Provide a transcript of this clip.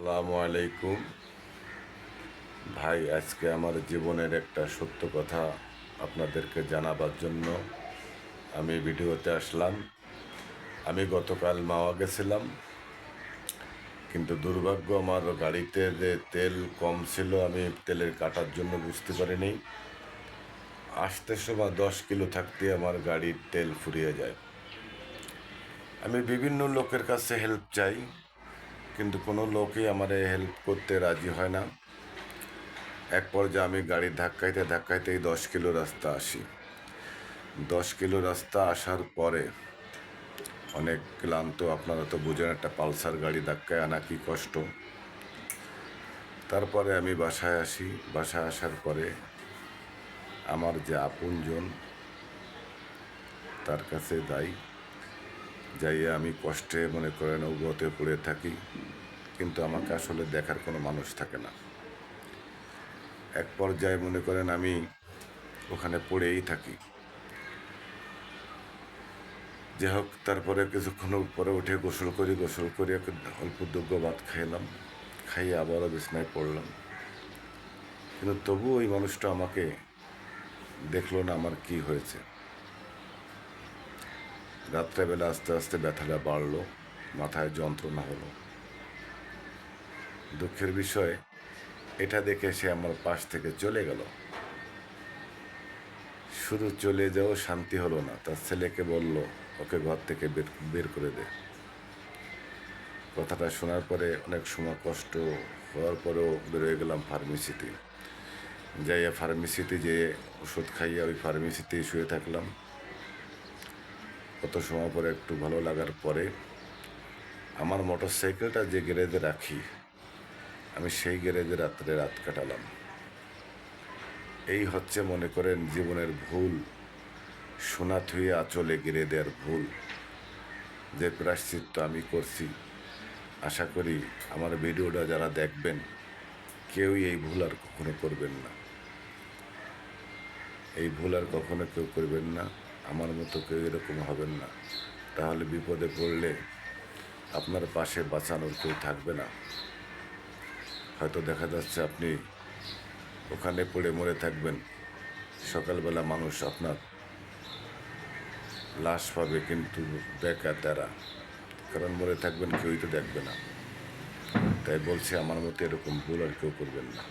আসসালামু আলাইকুম ভাই। আজকে আমার জীবনের একটা সত্য কথা আপনাদেরকে জানাবার জন্য আমি ভিডিওতে আসলাম। আমি গতকাল মাওয়া গেছিলাম, কিন্তু দুর্ভাগ্য আমার গাড়িতে যে তেল কম ছিল, আমি তেলের কাটার জন্য বুঝতে পারিনি। আসতে সময় 10 কিলো থাকতে আমার গাড়ির তেল ফুরিয়ে যায়। আমি বিভিন্ন লোকের কাছে হেল্প চাই, কিন্তু কোনো লোকই আমার হেল্প করতে রাজি হয় না। এক পর্যায়ে আমি গাড়ি ধাক্কাইতে ধাক্কাইতেই 10 কিলো রাস্তা আসি। 10 কিলো রাস্তা আসার পরে অনেক ক্লান্ত। আপনারা তো বুঝেন, একটা পালসার গাড়ি ধাক্কায় আনা কি কষ্ট। তারপরে আমি বাসায় আসি। বাসায় আসার পরে আমার যে আপনজন, তার কাছে যাইয়ে আমি কষ্টে মনে করেন উগতে পড়ে থাকি, কিন্তু আমাকে আসলে দেখার কোনো মানুষ থাকে না। এক পর্যায়ে মনে করেন আমি ওখানে পড়েই থাকি। যে হোক, তারপরে কিছুক্ষণ পরে উঠে গোসল করে অল্প দুগ্গ ভাত খাইলাম, খাইয়ে আবারও বিছনায় পড়লাম। কিন্তু তবুও ওই মানুষটা আমাকে দেখলো না আমার কি হয়েছে। রাত্রেবেলা আস্তে আস্তে ব্যথাটা বাড়লো, মাথায় যন্ত্রণা হলো। দুঃখের বিষয়, এটা দেখে সে আমার পাশ থেকে চলে গেল। শুধু চলে যাও, শান্তি হলো না। তার ছেলেকে বলল ওকে ঘর থেকে বের করে দে। কথাটা শোনার পরে অনেক সময় কষ্ট হওয়ার পরেও বেরোয় গেলাম ফার্মেসিতে। যাইয়া ফার্মেসিতে যেয়ে ওষুধ খাইয়া ওই ফার্মেসিতেই শুয়ে থাকলাম। কত সময় পরে একটু ভালো লাগার পরে আমার মোটর সাইকেলটা যে গ্যারেজে রাখি, আমি সেই গ্যারেজে রাত কাটালাম। এই হচ্ছে মনে করেন জীবনের ভুল, সোনা থুয়ে আঁচলে গেড়ে দেওয়ার ভুল, যে প্রায়শ্চিত্ত আমি করছি। আশা করি আমার ভিডিওটা যারা দেখবেন, কেউই এই ভুল আর কখনো করবেন না। এই ভুল আর কখনো কেউ করবেন না। আমার মতো কেউ এরকম হবেন না। তাহলে বিপদে পড়লে আপনার পাশে বাঁচানোর কেউ থাকবে না। হয়তো দেখা যাচ্ছে আপনি ওখানে পড়ে মরে থাকবেন, সকালবেলা মানুষ আপনার লাশ পাবে, কিন্তু বেকার তারা, কারণ মরে থাকবেন, কেউই তো দেখবে না। তাই বলছি, আমার মতো এরকম ভুল আর কেউ করবেন না।